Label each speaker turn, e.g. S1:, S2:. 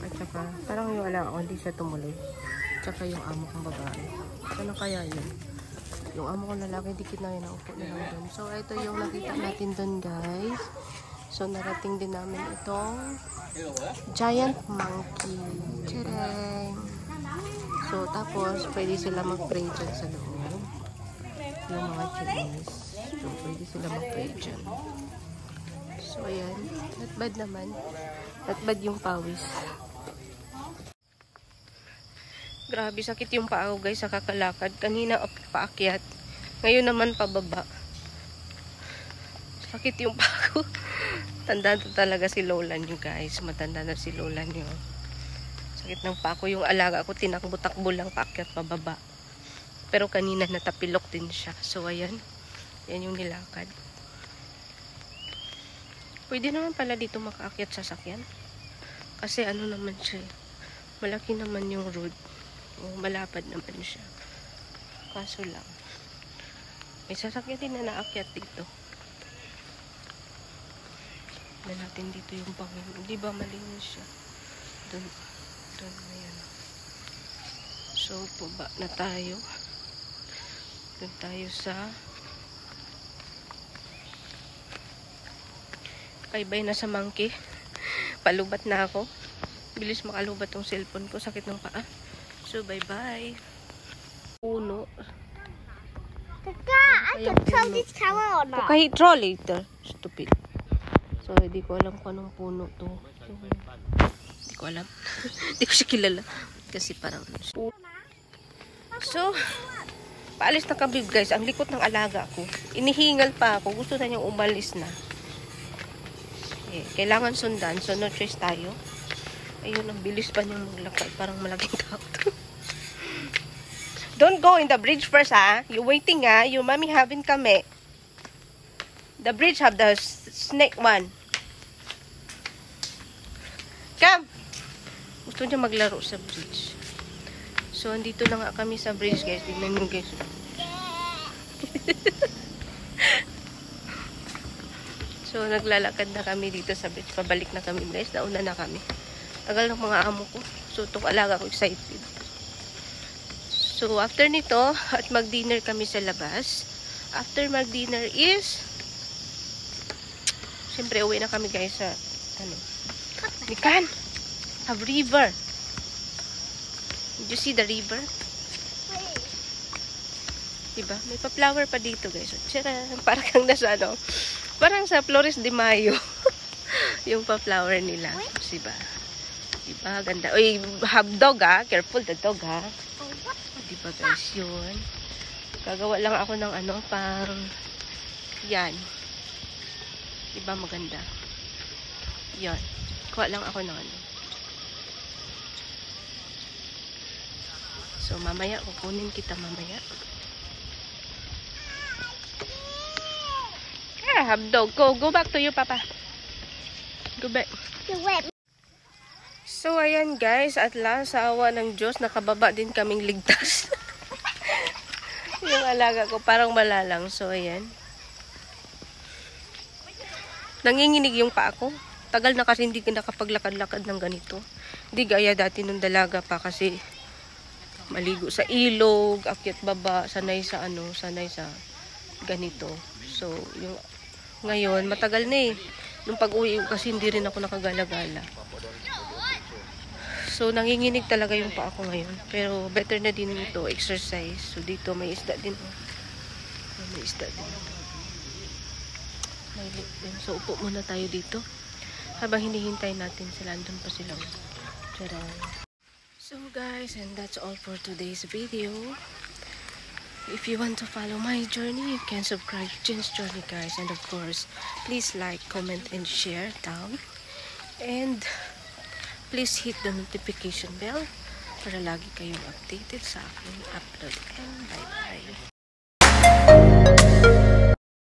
S1: At saka, parang yung alaga ko, hindi siya tumuloy. At saka yung amo kong babae. Ano kaya yun? Yung amo kong lalaki, dikit na yun, naupo na lang dun. So, ito yung nakita natin dun, guys. So, narating din namin itong giant monkey. Tadang! So, tapos, pwede sila mag-pray dyan sa loob. Yung mga Chinese. So, pwede sila mag-pray dyan. So, ayan. Not bad naman. Not bad yung pawis. Grabe, sakit yung paa ko, guys, sa kakalakad. Kanina, paakyat. Ngayon naman, pababa. Sakit yung paa ko. Tanda na talaga si lola nyo, guys. Matanda na si lola nyo. Sakit ng paa ko. Yung alaga ko, tinakbo-takbo lang paakyat pababa. Pero kanina, natapilok din siya. So, ayan. Yan yung nilakad. Pwede naman pala dito makaakyat sa sakyan. Kasi ano naman siya. Malaki naman yung road. Malapad naman siya. Kaso lang. May sasakyan din na naakyat dito. Na natin dito yung Panginoon. Di ba malinis siya? Doon. Ayan. So, baba na tayo. Doon tayo sa bye-bye na sa monkey. Palubat na ako. Bilis makalubat tong cellphone ko. Sakit ng paa. So, bye-bye. Puno.
S2: Kaka, I can throw this camera or not?
S1: Okay, throw later. Stupid. So, hindi ko alam kung anong puno to. Hindi ko alam. Hindi ko siya kilala. Kasi parang so, paalis na kami, guys. Ang likot ng alaga ko. Inihingal pa ako. Gusto na niyang umalis na. Kailangan sundan. So, no choice tayo. Ayun, ang bilis pa niyang maglakad. Parang malaking tao to. Don't go in the bridge first, ha? You waiting, ha? Your mommy having kami. The bridge have the snake one. Come! Gusto niya maglaro sa bridge. So, andito na nga kami sa bridge, guys. Tignan nyo, guys. So, naglalakad na kami dito sa beach. Pabalik na kami, guys. Nauna na kami. Tagal ng mga amo ko. So, itong alaga ko excited. So, after nito, at mag-dinner kami sa labas. After mag-dinner is, siyempre, uwi na kami, guys, sa, we can have river. Did you see the river? Diba? May pa-flower pa dito, guys. So, parang kang nasa, parang sa Flores de Mayo. Yung pa-flower nila. Diba? Diba? Ganda. Uy, have dog, ha? Careful the dog, ha? Diba, guys? Yun. Gagawa lang ako ng parang yan. Diba maganda? Yan. Kuha lang ako ng So, mamaya, kukunin kita mamaya. Have dog. Go back to you, Papa. Go back. So, ayan, guys. At last, sa awa ng Diyos, nakababa din kaming ligtas. Yung alaga ko, parang malalang. So, ayan. Nanginginig yung paa ko. Tagal na kasi hindi nakapaglakad-lakad ng ganito. Hindi gaya dati nung dalaga pa kasi maligo sa ilog, akyat baba, sanay sa ganito. So, yung ngayon, matagal na eh. Nung pag-uwi kasi hindi rin ako nakagala-gala. So, nanginginig talaga yung paa ko ngayon. Pero, better na din ito, exercise. So, dito may isda din. May isda din. May lake din. So, upo muna tayo dito. Habang hinihintay natin sila, andun pa sila. Tcharam! So, guys, and that's all for today's video. If you want to follow my journey, you can subscribe to Jen's Journey, guys. And of course, please like, comment, and share down. And please hit the notification bell para lagi kayong updated sa aking upload. And bye-bye.